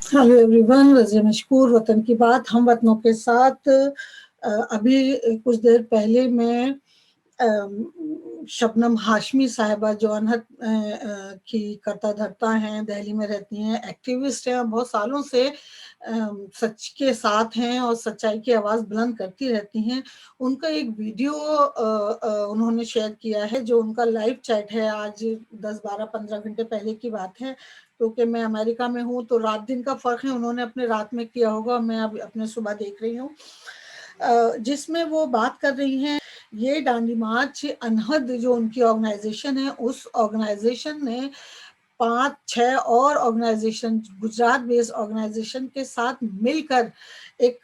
Hello everyone, Razia मशकूर वतन की बात हम वतनों के साथ। अभी कुछ देर पहले मैं शबनम हाशमी साहिबा जो अनहद की करता धरता हैं, दिल्ली में रहती हैं, एक्टिविस्ट हैं, बहुत सालों से सच के साथ हैं और सच्चाई की आवाज़ बुलंद करती रहती हैं। उनका एक वीडियो उन्होंने शेयर किया है, जो उनका लाइव चैट है। आज 10, 12, 15 घंटे पहले की बात है, क्योंकि मैं अमेरिका में हूँ तो रात दिन का फ़र्क है। उन्होंने अपने रात में किया होगा, मैं अब अपने सुबह देख रही हूँ, जिसमें वो बात कर रही हैं। ये दांडी मार्च अनहद जो उनकी ऑर्गेनाइजेशन है, उस ऑर्गेनाइजेशन ने 5-6 और ऑर्गेनाइजेशन, गुजरात बेस्ड ऑर्गेनाइजेशन के साथ मिलकर एक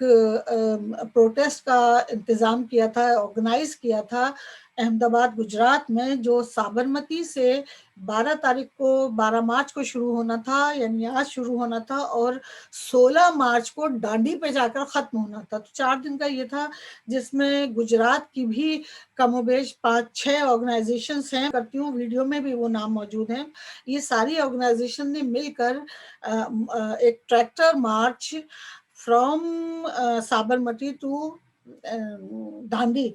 प्रोटेस्ट का इंतज़ाम किया था, ऑर्गेनाइज किया था अहमदाबाद गुजरात में, जो साबरमती से 12 तारीख को, 12 मार्च को शुरू होना था, यानी आज शुरू होना था, और 16 मार्च को दांडी पे जाकर ख़त्म होना था। तो 4 दिन का ये था, जिसमें गुजरात की भी कमोबेश 5-6 ऑर्गेनाइजेशंस हैं, करती हूँ, वीडियो में भी वो नाम मौजूद हैं। ये सारी ऑर्गेनाइजेशन ने मिलकर एक tractor march from Sabarmati to Dandi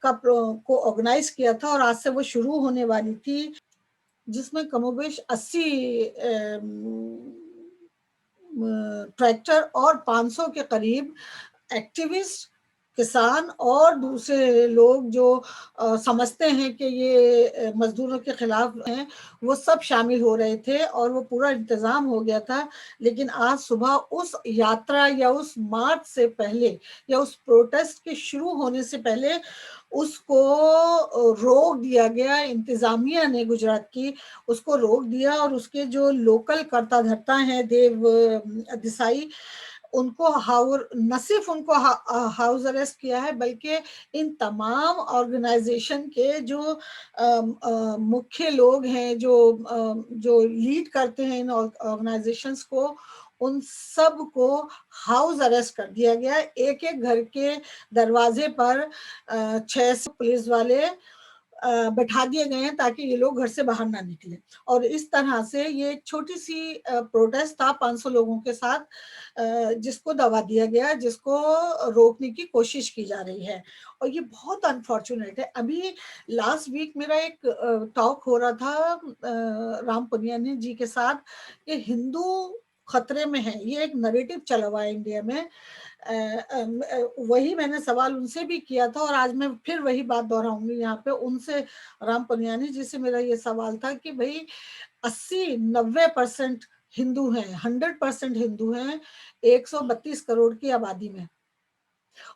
को ऑर्गेनाइज किया था, और आज से वो शुरू होने वाली थी, जिसमें कमोबेश 80 ट्रैक्टर और 500 के करीब एक्टिविस्ट, किसान और दूसरे लोग जो समझते हैं कि ये मजदूरों के खिलाफ हैं, वो सब शामिल हो रहे थे, और वो पूरा इंतज़ाम हो गया था। लेकिन आज सुबह उस यात्रा या उस मार्च से पहले, या उस प्रोटेस्ट के शुरू होने से पहले, उसको रोक दिया गया। इंतज़ामिया ने गुजरात की उसको रोक दिया, और उसके जो लोकल करता धरता हैं, देव देसाई, उनको न सिर्फ उनको हाउस अरेस्ट किया है, बल्कि इन तमाम ऑर्गेनाइजेशन के जो मुख्य लोग हैं, जो लीड करते हैं इन ऑर्गेनाइजेशंस को, उन सब को हाउस अरेस्ट कर दिया गया। एक एक घर के दरवाजे पर 600 पुलिस वाले बैठा दिए गए हैं, ताकि ये लोग घर से बाहर ना निकले। और इस तरह से ये एक छोटी सी प्रोटेस्ट था 500 लोगों के साथ, जिसको दबा दिया गया, जिसको रोकने की कोशिश की जा रही है, और ये बहुत अनफॉर्चुनेट है। अभी लास्ट वीक मेरा एक टॉक हो रहा था राम पुनियानी जी के साथ, कि हिंदू खतरे में है। ये एक नरेटिव चला हुआ है इंडिया में। वही मैंने सवाल उनसे भी किया था, और आज मैं फिर वही बात दोहराऊंगी यहाँ पे उनसे। राम पुनियानी जी से मेरा ये सवाल था कि भाई 80-90% हिंदू हैं, 100% हिंदू हैं 132 करोड़ की आबादी में,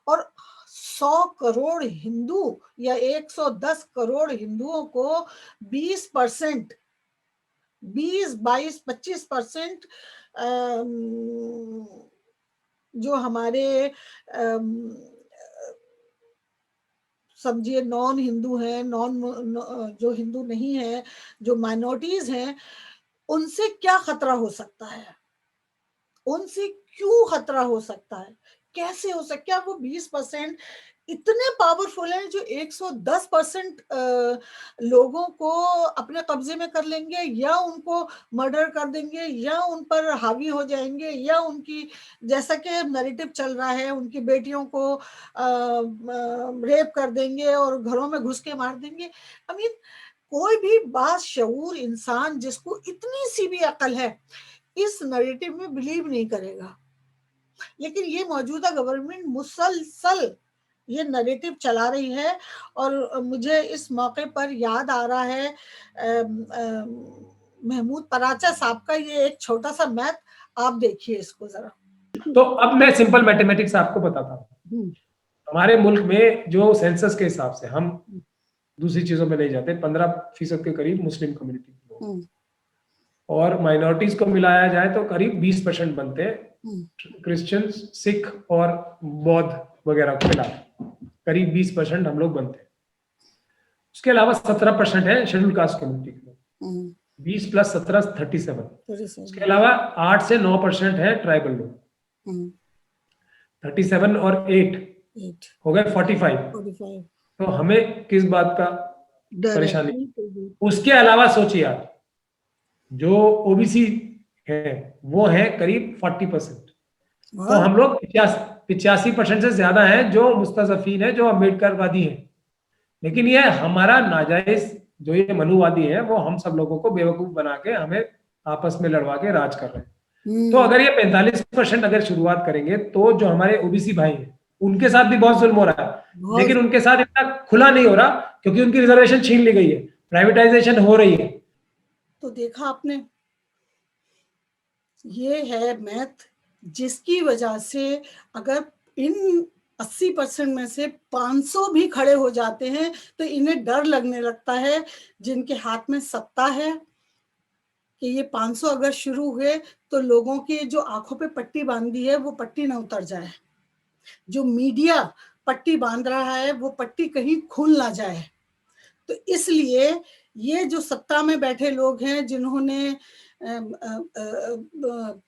और 100 करोड़ हिंदू या 110 करोड़ हिंदुओं को 20%, 20-22-25% जो हमारे समझिए नॉन हिंदू हैं, जो हिंदू नहीं है, जो माइनॉरिटीज हैं, उनसे क्या खतरा हो सकता है? उनसे क्यों खतरा हो सकता है? कैसे हो सकता? क्या वो 20% इतने पावरफुल हैं जो 110% लोगों को अपने कब्जे में कर लेंगे, या उनको मर्डर कर देंगे, या उन पर हावी हो जाएंगे, या उनकी, जैसा कि नैरेटिव चल रहा है, उनकी बेटियों को रेप कर देंगे और घरों में घुस के मार देंगे। आई मीन, कोई भी बाशऊर इंसान जिसको इतनी सी भी अकल है, इस नैरेटिव में बिलीव नहीं करेगा। लेकिन ये मौजूदा गवर्नमेंट मुसलसल ये नैरेटिव चला रही है, और मुझे इस मौके पर याद आ रहा है महमूद पराचा साहब का ये एक छोटा सा मैथ। आप देखिए इसको जरा। तो अब मैं सिंपल मैथमेटिक्स आपको बताता हूँ। हमारे मुल्क में जो सेंसस के हिसाब से, हम दूसरी चीजों में नहीं जाते, 15% के करीब मुस्लिम कम्युनिटी के लोग, और माइनॉरिटीज को मिलाया जाए तो करीब 20% बनते हैं, क्रिश्चियन, सिख और बौद्ध वगैरह को मिला करीब 20% हम लोग बनते हैं। उसके अलावा 17% है शेड्यूल कास्ट कम्युनिटी के लोग, 20 + 17 37। उसके अलावा 8 से 9% है ट्राइबल लोग, 37 और 8 हो गए 45। तो हमें किस बात का परेशानी? उसके अलावा सोचिए आप, जो ओबीसी हैं वो हैं करीब 40%। तो वाह, हम लोग 85% से ज्यादा हैं जो मुस्तज़फ़ीन है, जो अम्बेडकरवादी हैं। लेकिन ये हमारा नाजायज जो ये मनुवादी है वो हम सब लोगों को बेवकूफ बना के हमें आपस में लड़वा के राज कर रहे हैं। तो अगर ये 45% अगर शुरुआत करेंगे तो जो हमारे ओबीसी भाई हैं उनके साथ भी बहुत जुल्म हो रहा है, बहुत। लेकिन उनके साथ इतना खुला नहीं हो रहा क्योंकि उनकी रिजर्वेशन छीन ली गई है, प्राइवेटाइजेशन हो रही है। तो देखा आपने, ये है मैथ जिसकी वजह से अगर इन 80% में से 500 भी खड़े हो जाते हैं तो इन्हें डर लगने लगता है, जिनके हाथ में सत्ता है, कि ये 500 अगर शुरू हुए तो लोगों की जो आंखों पे पट्टी बांधी है वो पट्टी ना उतर जाए, जो मीडिया पट्टी बांध रहा है वो पट्टी कहीं खुल ना जाए। तो इसलिए ये जो सत्ता में बैठे लोग हैं जिन्होंने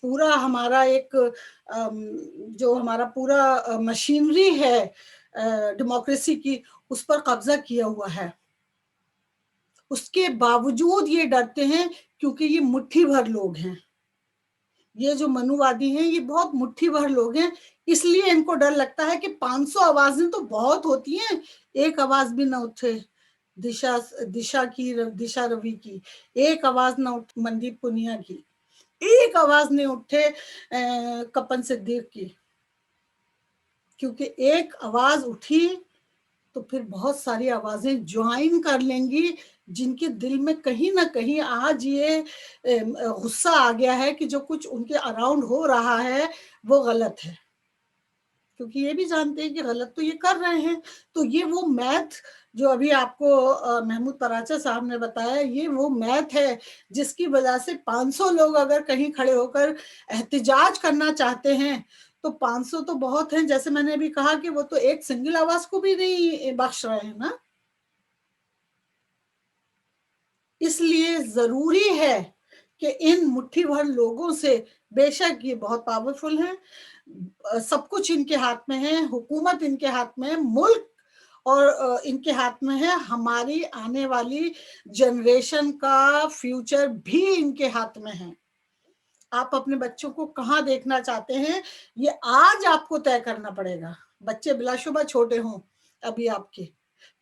पूरा हमारा एक जो हमारा पूरा मशीनरी है डेमोक्रेसी की, उस पर कब्जा किया हुआ है, उसके बावजूद ये डरते हैं क्योंकि ये मुट्ठी भर लोग हैं। ये जो मनुवादी हैं ये बहुत मुट्ठी भर लोग हैं, इसलिए इनको डर लगता है कि 500 आवाजें तो बहुत होती हैं, एक आवाज भी ना उठे दिशा दिशा रवि की, एक आवाज ना उठे मनदीप पुनिया की, एक आवाज नहीं उठे कपन सिद्दीक की, क्योंकि एक आवाज उठी तो फिर बहुत सारी आवाजें ज्वाइन कर लेंगी, जिनके दिल में कहीं ना कहीं आज ये गुस्सा आ गया है कि जो कुछ उनके अराउंड हो रहा है वो गलत है, क्योंकि ये भी जानते हैं कि गलत तो ये कर रहे हैं। तो ये वो मैथ जो अभी आपको महमूद पराचा साहब ने बताया, ये वो मैथ है जिसकी वजह से 500 लोग अगर कहीं खड़े होकर एहतिजाज करना चाहते हैं तो 500 तो बहुत हैं, जैसे मैंने अभी कहा कि वो तो एक सिंगल आवाज को भी नहीं बख्श रहे हैं ना। इसलिए जरूरी है कि इन मुट्ठी भर लोगों से, बेशक ये बहुत पावरफुल हैं, सब कुछ इनके हाथ में है, हुकूमत इनके हाथ में है, मुल्क और इनके हाथ में है, हमारी आने वाली जनरेशन का फ्यूचर भी इनके हाथ में है। आप अपने बच्चों को कहाँ देखना चाहते हैं ये आज आपको तय करना पड़ेगा, बच्चे बिलाशुबा छोटे हों अभी आपके,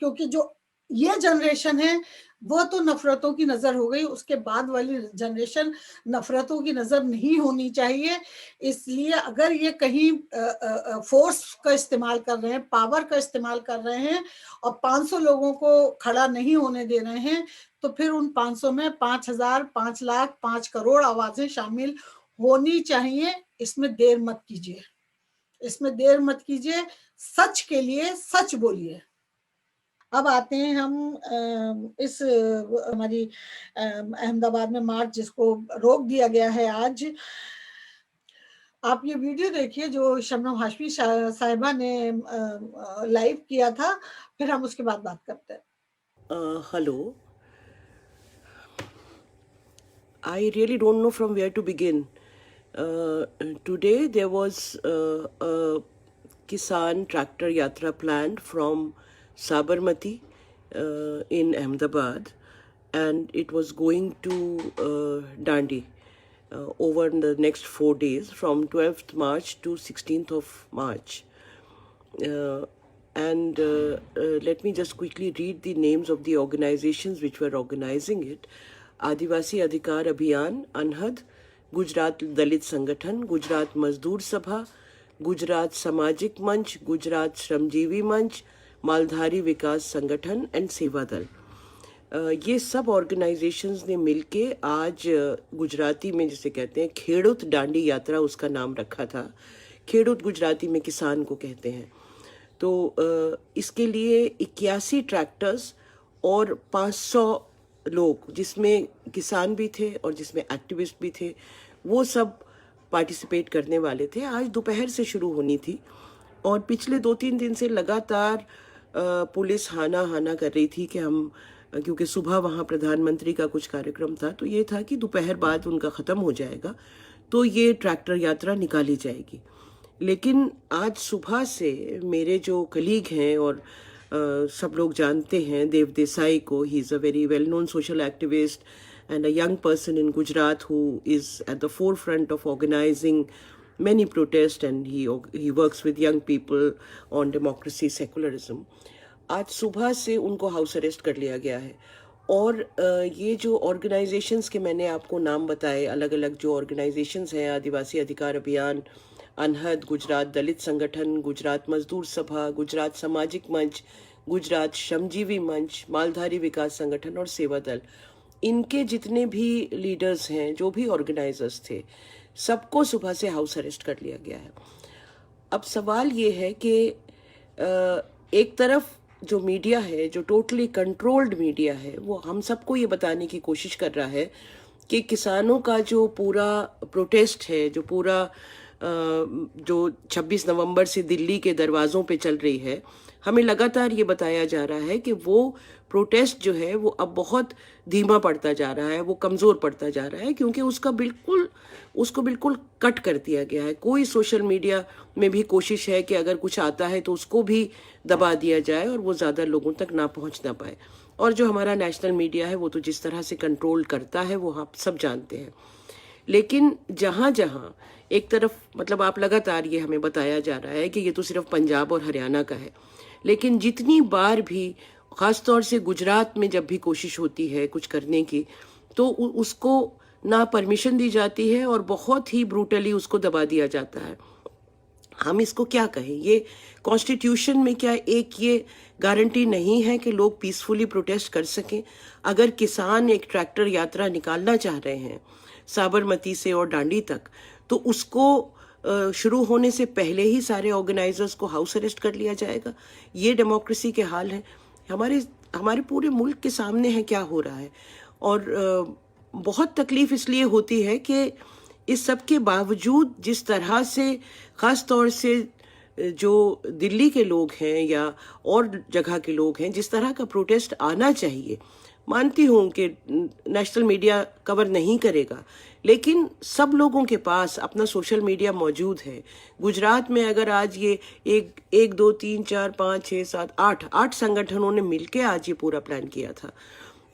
क्योंकि जो ये जनरेशन है वो तो नफरतों की नजर हो गई, उसके बाद वाली जनरेशन नफरतों की नजर नहीं होनी चाहिए। इसलिए अगर ये कहीं फोर्स का इस्तेमाल कर रहे हैं, पावर का इस्तेमाल कर रहे हैं और 500 लोगों को खड़ा नहीं होने दे रहे हैं, तो फिर उन 500 में 5,000, 5 लाख, 5 करोड़ आवाजें शामिल होनी चाहिए। इसमें देर मत कीजिए, इसमें देर मत कीजिए, सच के लिए सच बोलिए। अब आते हैं हम इस हमारी अहमदाबाद में मार्च जिसको रोक दिया गया है आज, आप ये वीडियो देखिए जो शबनम हाशमी साहिबा ने लाइव किया था, फिर हम उसके बाद बात करते हैं। Hello. I really don't know from where to begin. Today there was a Kisan tractor yatra planned from Sabarmati in Ahmedabad, and it was going to Dandi over the next 4 days from 12th March to 16th of March. And let me just quickly read the names of the organizations which were organizing it. आदिवासी अधिकार अभियान अनहद, गुजरात दलित संगठन, गुजरात मजदूर सभा, गुजरात सामाजिक मंच, गुजरात श्रमजीवी मंच, मालधारी विकास संगठन and सेवा दल, ये सब ऑर्गेनाइजेशंस ने मिलके आज गुजराती में जिसे कहते हैं खेडूत डांडी यात्रा, उसका नाम रखा था। खेडूत गुजराती में किसान को कहते हैं। तो इसके लिए 81 ट्रैक्टर्स और 500 लोग, जिसमें किसान भी थे और जिसमें एक्टिविस्ट भी थे, वो सब पार्टिसिपेट करने वाले थे। आज दोपहर से शुरू होनी थी और पिछले 2-3 दिन से लगातार पुलिस हाना कर रही थी कि हम, क्योंकि सुबह वहाँ प्रधानमंत्री का कुछ कार्यक्रम था, तो ये था कि दोपहर बाद उनका ख़त्म हो जाएगा तो ये ट्रैक्टर यात्रा निकाली जाएगी। लेकिन आज सुबह से मेरे जो कलीग हैं और सब लोग जानते हैं देव देसाई को, he is a very well known social activist and a young person in Gujarat who is at the forefront of organizing many protests, and he works with young people on democracy, secularism. आज सुबह से उनको house arrest कर लिया गया है। और ये जो ऑर्गेनाइजेशंस के मैंने आपको नाम बताए, अलग अलग जो ऑर्गेनाइजेशंस हैं, आदिवासी अधिकार अभियान, अनहद, गुजरात दलित संगठन, गुजरात मजदूर सभा, गुजरात सामाजिक मंच, गुजरात श्रमजीवी मंच, मालधारी विकास संगठन और सेवा दल, इनके जितने भी लीडर्स हैं, जो भी ऑर्गेनाइजर्स थे, सबको सुबह से हाउस अरेस्ट कर लिया गया है। अब सवाल ये है कि एक तरफ जो मीडिया है, जो टोटली कंट्रोल्ड मीडिया है, वो हम सबको ये बताने की कोशिश कर रहा है कि किसानों का जो पूरा प्रोटेस्ट है, जो पूरा जो 26 नवंबर से दिल्ली के दरवाज़ों पे चल रही है, हमें लगातार ये बताया जा रहा है कि वो प्रोटेस्ट जो है वो अब बहुत धीमा पड़ता जा रहा है, वो कमज़ोर पड़ता जा रहा है, क्योंकि उसको बिल्कुल कट कर दिया गया है। कोई सोशल मीडिया में भी कोशिश है कि अगर कुछ आता है तो उसको भी दबा दिया जाए और वो ज़्यादा लोगों तक ना पहुंच ना पाए। और जो हमारा नेशनल मीडिया है वो तो जिस तरह से कंट्रोल करता है वो आप सब जानते हैं। लेकिन जहाँ जहाँ एक तरफ, मतलब आप लगातार ये हमें बताया जा रहा है कि ये तो सिर्फ पंजाब और हरियाणा का है, लेकिन जितनी बार भी ख़ास तौर से गुजरात में जब भी कोशिश होती है कुछ करने की, तो उसको ना परमिशन दी जाती है और बहुत ही ब्रूटली उसको दबा दिया जाता है। हम इसको क्या कहें? ये कॉन्स्टिट्यूशन में क्या एक ये गारंटी नहीं है कि लोग पीसफुली प्रोटेस्ट कर सकें? अगर किसान एक ट्रैक्टर यात्रा निकालना चाह रहे हैं साबरमती से और दांडी तक, तो उसको शुरू होने से पहले ही सारे ऑर्गेनाइजर्स को हाउस अरेस्ट कर लिया जाएगा? ये डेमोक्रेसी के हाल है? हमारे पूरे मुल्क के सामने है क्या हो रहा है। और बहुत तकलीफ इसलिए होती है कि इस सब के बावजूद जिस तरह से ख़ास तौर से जो दिल्ली के लोग हैं या और जगह के लोग हैं, जिस तरह का प्रोटेस्ट आना चाहिए, मानती हूँ कि नेशनल मीडिया कवर नहीं करेगा, लेकिन सब लोगों के पास अपना सोशल मीडिया मौजूद है। गुजरात में अगर आज ये एक 2 3 4 5 6 7 8 संगठनों ने मिलकर आज ये पूरा प्लान किया था,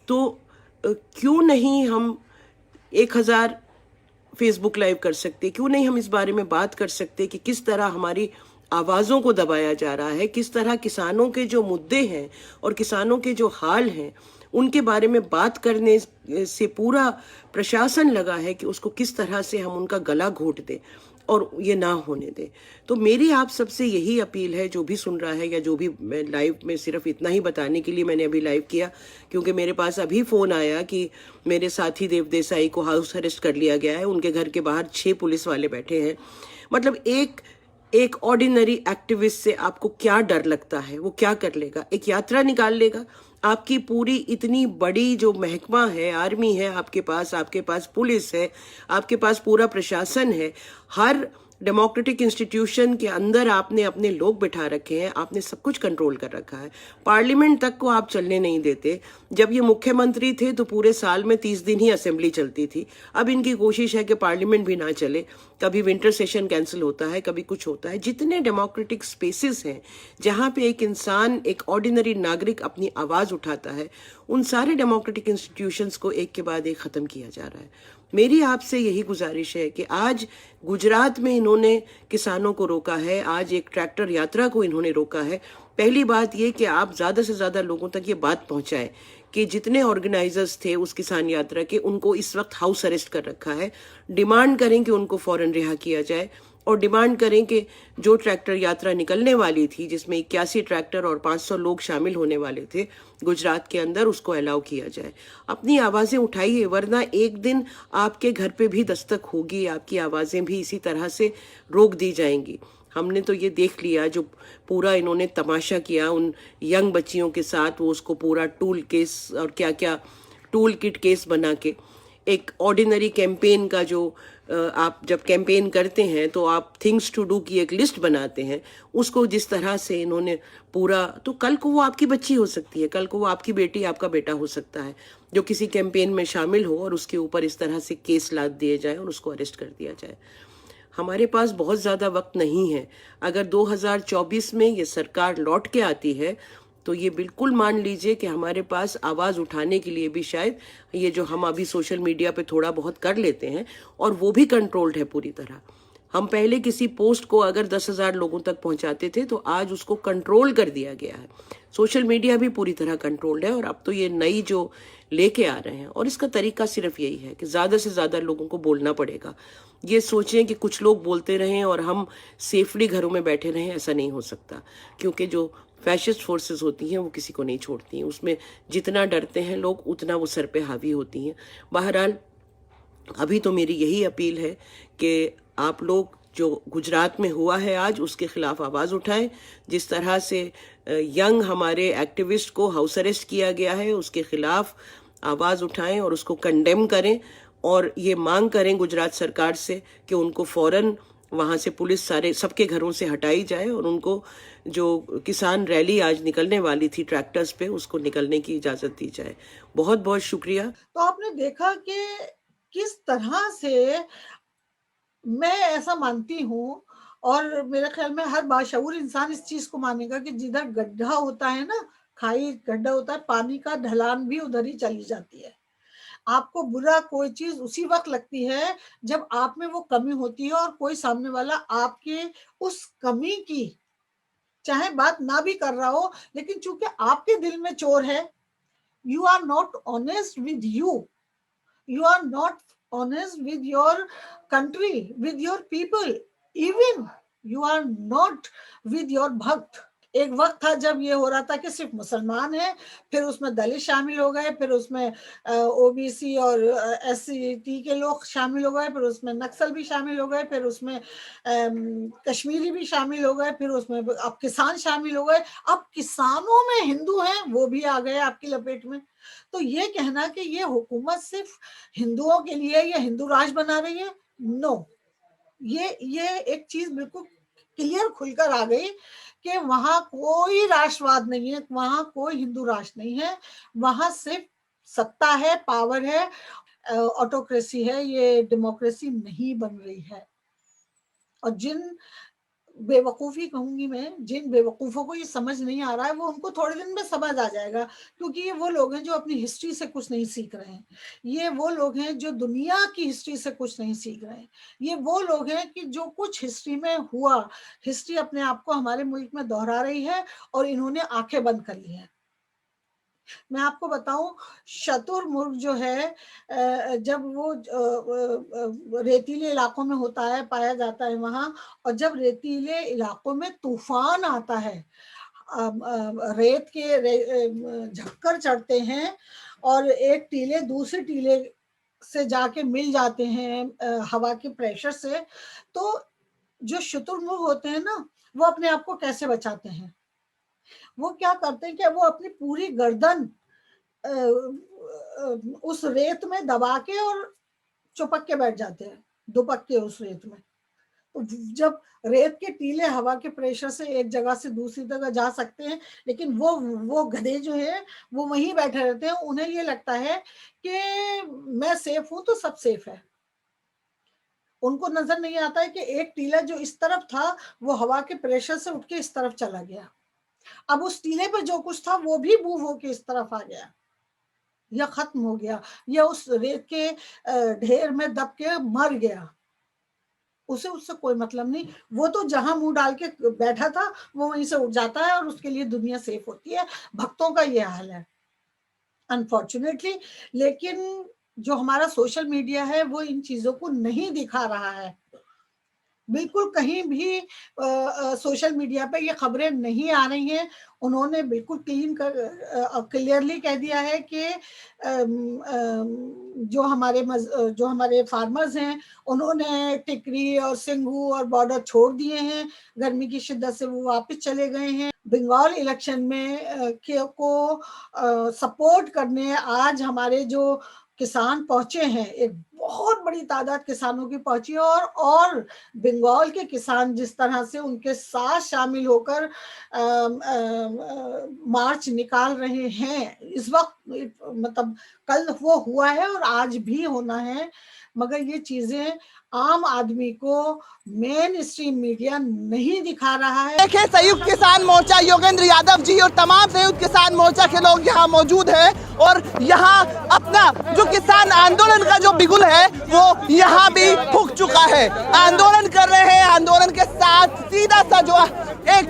तो क्यों नहीं हम 1000 फेसबुक लाइव कर सकते? क्यों नहीं हम इस बारे में बात कर सकते कि किस तरह हमारी आवाज़ों को दबाया जा रहा है, किस तरह किसानों के जो मुद्दे हैं और किसानों के जो हाल हैं उनके बारे में बात करने से पूरा प्रशासन लगा है कि उसको किस तरह से हम उनका गला घोट दें और ये ना होने दें। तो मेरी आप सबसे यही अपील है, जो भी सुन रहा है या जो भी, मैं लाइव में सिर्फ इतना ही बताने के लिए मैंने अभी लाइव किया, क्योंकि मेरे पास अभी फ़ोन आया कि मेरे साथी देव देसाई को हाउस अरेस्ट कर लिया गया है, उनके घर के बाहर 6 पुलिस वाले बैठे हैं। मतलब एक ऑर्डिनरी एक्टिविस्ट से आपको क्या डर लगता है? वो क्या कर लेगा? एक यात्रा निकाल लेगा? आपकी पूरी इतनी बड़ी जो महकमा है, आर्मी है आपके पास पुलिस है, आपके पास पूरा प्रशासन है, हर डेमोक्रेटिक इंस्टीट्यूशन के अंदर आपने अपने लोग बिठा रखे हैं, आपने सब कुछ कंट्रोल कर रखा है। पार्लियामेंट तक को आप चलने नहीं देते। जब ये मुख्यमंत्री थे तो पूरे साल में 30 दिन ही असेंबली चलती थी। अब इनकी कोशिश है कि पार्लियामेंट भी ना चले, कभी विंटर सेशन कैंसिल होता है, कभी कुछ होता है। जितने डेमोक्रेटिक स्पेसेस हैं जहाँ पे एक इंसान, एक ऑर्डिनरी नागरिक अपनी आवाज़ उठाता है, उन सारे डेमोक्रेटिक इंस्टीट्यूशंस को एक के बाद एक ख़त्म किया जा रहा है। मेरी आपसे यही गुजारिश है कि आज गुजरात में इन्होंने किसानों को रोका है, आज एक ट्रैक्टर यात्रा को इन्होंने रोका है। पहली बात ये कि आप ज़्यादा से ज़्यादा लोगों तक ये बात पहुंचाएं कि जितने ऑर्गेनाइजर्स थे उस किसान यात्रा के, उनको इस वक्त हाउस अरेस्ट कर रखा है। डिमांड करें कि उनको फ़ौरन रिहा किया जाए और डिमांड करें कि जो ट्रैक्टर यात्रा निकलने वाली थी, जिसमें 81 ट्रैक्टर और 500 लोग शामिल होने वाले थे गुजरात के अंदर, उसको अलाउ किया जाए। अपनी आवाज़ें उठाइए, वरना एक दिन आपके घर पे भी दस्तक होगी, आपकी आवाज़ें भी इसी तरह से रोक दी जाएंगी। हमने तो ये देख लिया, जो पूरा इन्होंने तमाशा किया उन यंग बच्चियों के साथ, वो उसको पूरा टूल केस और क्या क्या टूल किट केस बना के, एक ऑर्डिनरी कैंपेन का जो आप जब कैंपेन करते हैं तो आप थिंग्स टू डू की एक लिस्ट बनाते हैं, उसको जिस तरह से इन्होंने पूरा, तो कल को वो आपकी बच्ची हो सकती है, कल को वो आपकी बेटी, आपका बेटा हो सकता है, जो किसी कैंपेन में शामिल हो और उसके ऊपर इस तरह से केस लाद दिए जाए और उसको अरेस्ट कर दिया जाए। हमारे पास बहुत ज़्यादा वक्त नहीं है। अगर 2024 में ये सरकार लौट के आती है तो ये बिल्कुल मान लीजिए कि हमारे पास आवाज़ उठाने के लिए भी शायद ये जो हम अभी सोशल मीडिया पे थोड़ा बहुत कर लेते हैं, और वो भी कंट्रोल्ड है पूरी तरह। हम पहले किसी पोस्ट को अगर 10,000 लोगों तक पहुंचाते थे, तो आज उसको कंट्रोल कर दिया गया है। सोशल मीडिया भी पूरी तरह कंट्रोल्ड है, और अब तो ये नई जो लेके आ रहे हैं, और इसका तरीका सिर्फ यही है कि ज़्यादा से ज़्यादा लोगों को बोलना पड़ेगा। ये सोचें कि कुछ लोग बोलते रहें और हम सेफली घरों में बैठे रहें, ऐसा नहीं हो सकता, क्योंकि जो फैशिस्ट फोर्सेस होती हैं वो किसी को नहीं छोड़ती हैं। उसमें जितना डरते हैं लोग, उतना वो सर पे हावी होती हैं। बहरहाल अभी तो मेरी यही अपील है कि आप लोग जो गुजरात में हुआ है आज, उसके खिलाफ आवाज़ उठाएं। जिस तरह से यंग हमारे एक्टिविस्ट को हाउस अरेस्ट किया गया है, उसके खिलाफ आवाज़ उठाएं और उसको कंडेम करें, और ये मांग करें गुजरात सरकार से कि उनको फ़ौरन वहाँ से पुलिस सबके घरों से हटाई जाए, और उनको जो किसान रैली आज निकलने वाली थी ट्रैक्टर्स पे, उसको निकलने की इजाज़त दी जाए। बहुत बहुत शुक्रिया। तो आपने देखा कि किस तरह से, मैं ऐसा मानती हूँ, और मेरे ख्याल में हर बाशऊर इंसान इस चीज को मानेगा कि जिधर गड्ढा होता है ना, खाई गड्ढा होता है, पानी का ढलान भी उधर ही चली जाती है। आपको बुरा कोई चीज उसी वक्त लगती है जब आप में वो कमी होती है, और कोई सामने वाला आपके उस कमी की चाहे बात ना भी कर रहा हो, लेकिन चूंकि आपके दिल में चोर है, you are not honest with you are not honest with your country, with your people, even you are not with your भक्त। एक वक्त था जब ये हो रहा था कि सिर्फ मुसलमान है, फिर उसमें दलित शामिल हो गए, फिर उसमें ओबीसी और एससी के लोग शामिल हो गए, फिर उसमें नक्सल भी शामिल हो गए, फिर उसमें कश्मीरी भी शामिल हो गए, फिर उसमें अब किसान शामिल हो गए। अब किसानों में हिंदू हैं वो भी आ गए आपकी लपेट में। तो ये कहना कि ये हुकूमत सिर्फ हिंदुओं के लिए या हिंदू राज बना रही है, नो, ये एक चीज बिल्कुल क्लियर खुलकर आ गई कि वहां कोई राष्ट्रवाद नहीं है, वहां कोई हिंदू राष्ट्र नहीं है, वहां सिर्फ सत्ता है, पावर है, ऑटोक्रेसी है, ये डेमोक्रेसी नहीं बन रही है। और जिन बेवकूफ़ी कहूंगी मैं, जिन बेवकूफ़ों को ये समझ नहीं आ रहा है, वो उनको थोड़े दिन में समझ आ जाएगा, क्योंकि ये वो लोग हैं जो अपनी हिस्ट्री से कुछ नहीं सीख रहे हैं। ये वो लोग हैं जो दुनिया की हिस्ट्री से कुछ नहीं सीख रहे हैं। ये वो लोग हैं कि जो कुछ हिस्ट्री में हुआ, हिस्ट्री अपने आप को हमारे मुल्क में दोहरा रही है, और इन्होंने आंखें बंद कर ली हैं। मैं आपको बताऊं, शतुरमुर्ग जो है, जब वो रेतीले इलाकों में होता है, पाया जाता है वहां, और जब रेतीले इलाकों में तूफान आता है, रेत के झक्कर चढ़ते हैं, और एक टीले दूसरे टीले से जाके मिल जाते हैं हवा के प्रेशर से, तो जो शुतुरमुर्ग होते हैं ना, वो अपने आप को कैसे बचाते हैं? वो क्या करते हैं कि वो अपनी पूरी गर्दन उस रेत में दबा के और चुपक के बैठ जाते हैं, दुपक के उस रेत में। तो जब रेत के टीले हवा के प्रेशर से एक जगह से दूसरी जगह जा सकते हैं, लेकिन वो गधे जो है वो वहीं बैठे रहते हैं। उन्हें ये लगता है कि मैं सेफ हूं तो सब सेफ है। उनको नजर नहीं आता है कि एक टीला जो इस तरफ था, वो हवा के प्रेशर से उठ के इस तरफ चला गया। अब उस टीले पे जो कुछ था वो भी मूव होके इस तरफ आ गया, या खत्म हो गया, या उस रेत के ढेर में दब के मर गया। उसे उससे कोई मतलब नहीं, वो तो जहां मुंह डाल के बैठा था वो वहीं से उठ जाता है, और उसके लिए दुनिया सेफ होती है। भक्तों का ये हाल है अनफॉर्चुनेटली। लेकिन जो हमारा सोशल मीडिया है वो इन चीजों को नहीं दिखा रहा है। बिल्कुल कहीं भी सोशल मीडिया पे ये खबरें नहीं आ रही हैं। उन्होंने बिल्कुल क्लियरली कह दिया है कि जो हमारे फार्मर्स हैं, उन्होंने टिकरी और सिंघू और बॉर्डर छोड़ दिए हैं। गर्मी की शिद्दत से वो वापस चले गए हैं। बंगाल इलेक्शन में को सपोर्ट करने आज हमारे जो किसान पहुंचे हैं, एक बहुत बड़ी तादाद किसानों की पहुंची है, और बंगाल के किसान जिस तरह से उनके साथ शामिल होकर मार्च निकाल रहे हैं, इस वक्त मतलब कल वो हुआ है और आज भी होना है, मगर ये चीजें आम आदमी को मेन स्ट्रीम मीडिया नहीं दिखा रहा है। देखिए, संयुक्त किसान मोर्चा योगेंद्र यादव जी और तमाम संयुक्त किसान मोर्चा के लोग यहाँ मौजूद हैं और यहाँ अपना जो किसान आंदोलन का जो बिगुल है वो यहाँ भी फूंक चुका है। आंदोलन कर रहे हैं, आंदोलन के साथ सीधा सा जो एक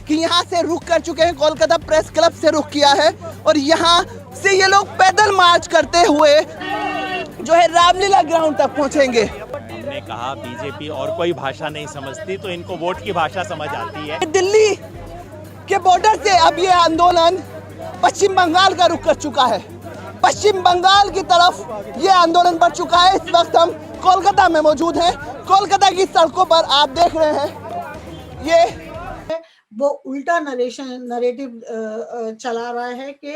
कि यहाँ से रुक कर चुके हैं, कोलकाता प्रेस क्लब से रुक किया है और यहाँ से ये लोग पैदल मार्च करते हुए जो है रामलीला ग्राउंड तक पहुँचेंगे। हमने कहा बीजेपी और कोई भाषा नहीं समझती तो इनको वोट की भाषा समझ आती है। दिल्ली के बॉर्डर से अब ये आंदोलन पश्चिम बंगाल का रुख कर चुका है। पश्चिम बंगाल की तरफ ये आंदोलन बढ़ चुका है। इस वक्त हम कोलकाता में मौजूद हैं। कोलकाता की सड़कों पर आप देख रहे हैं ये वो उल्टा नरेटिव चला रहा है कि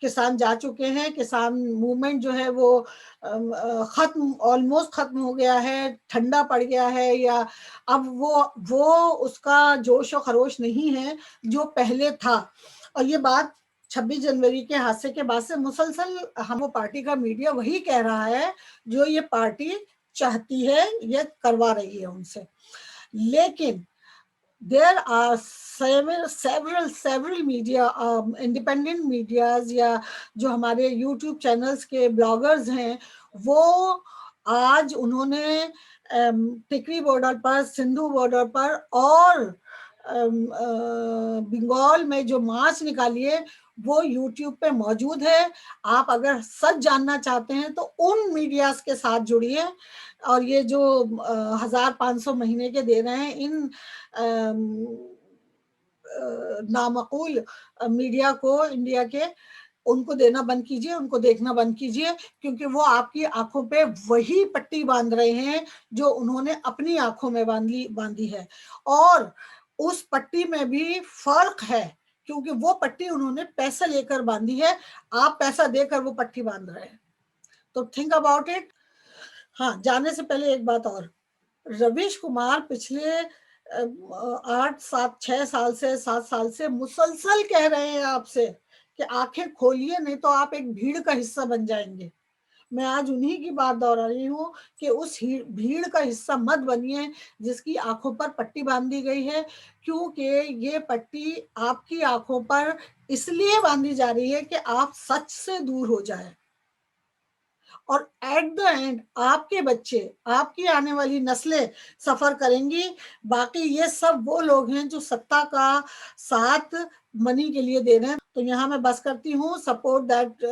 किसान जा चुके हैं, किसान मूवमेंट जो है वो ऑलमोस्ट खत्म हो गया है, ठंडा पड़ गया है, या अब वो उसका जोश और खरोश नहीं है जो पहले था। और ये बात 26 जनवरी के हादसे के बाद से मुसलसल हम पार्टी का मीडिया वही कह रहा है जो ये पार्टी चाहती है, ये करवा रही है उनसे। लेकिन there are several media, independent medias या जो हमारे YouTube चैनल्स के ब्लॉगर्स हैं, वो आज उन्होंने टिकरी बॉर्डर पर, सिंधु बॉर्डर पर और बंगाल में जो मार्च निकाली है वो YouTube पे मौजूद है। आप अगर सच जानना चाहते हैं तो उन मीडियाज के साथ जुड़िए और ये जो 1500 महीने के दे रहे हैं इन नामकूल मीडिया को, इंडिया के, उनको देना बंद कीजिए, उनको देखना बंद कीजिए, क्योंकि वो आपकी आंखों पे वही पट्टी बांध रहे हैं जो उन्होंने अपनी आंखों में बांधी है। और उस पट्टी में भी फर्क है, क्योंकि वो पट्टी उन्होंने पैसा लेकर बांधी है, आप पैसा देकर वो पट्टी बांध रहे हैं। तो थिंक अबाउट इट। हाँ, जाने से पहले एक बात और, रवीश कुमार पिछले 7 साल से मुसलसल कह रहे हैं आपसे कि आंखें खोलिए, नहीं तो आप एक भीड़ का हिस्सा बन जाएंगे। मैं आज उन्हीं की बात दोहरा रही हूँ कि उस भीड़ का हिस्सा मत बनिए जिसकी आंखों पर पट्टी बांधी गई है, क्योंकि ये पट्टी आपकी आंखों पर इसलिए बांधी जा रही है कि आप सच से दूर हो जाए और एट द एंड आपके बच्चे, आपकी आने वाली नस्लें सफर करेंगी। बाकी ये सब वो लोग हैं जो सत्ता का साथ मनी के लिए दे रहे हैं। तो यहाँ मैं बस करती हूँ। सपोर्ट दैट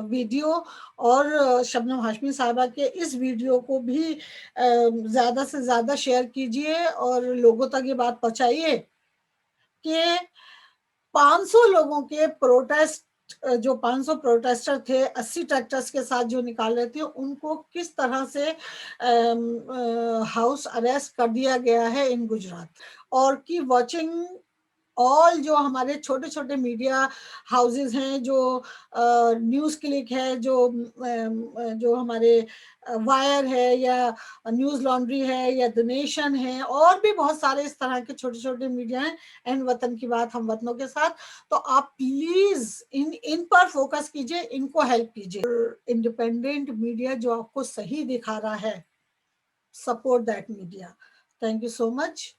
वीडियो और शबनम हाशमी साहिबा के इस वीडियो को भी ज्यादा से ज्यादा शेयर कीजिए और लोगों तक ये बात पहुंचाइए कि 500 लोगों के प्रोटेस्ट, जो 500 प्रोटेस्टर थे 80 ट्रैक्टर्स के साथ जो निकाल रहे थे, उनको किस तरह से हाउस अरेस्ट कर दिया गया है इन गुजरात। और की वॉचिंग ऑल जो हमारे छोटे छोटे मीडिया हाउसेस हैं, जो न्यूज़ क्लिक है, जो हमारे वायर है या न्यूज़ लॉन्ड्री है या द नेशन है, और भी बहुत सारे इस तरह के छोटे छोटे मीडिया हैं एंड वतन की बात हम वतनों के साथ। तो आप प्लीज इन पर फोकस कीजिए, इनको हेल्प कीजिए। इंडिपेंडेंट मीडिया जो आपको सही दिखा रहा है, support that media. Thank you so much.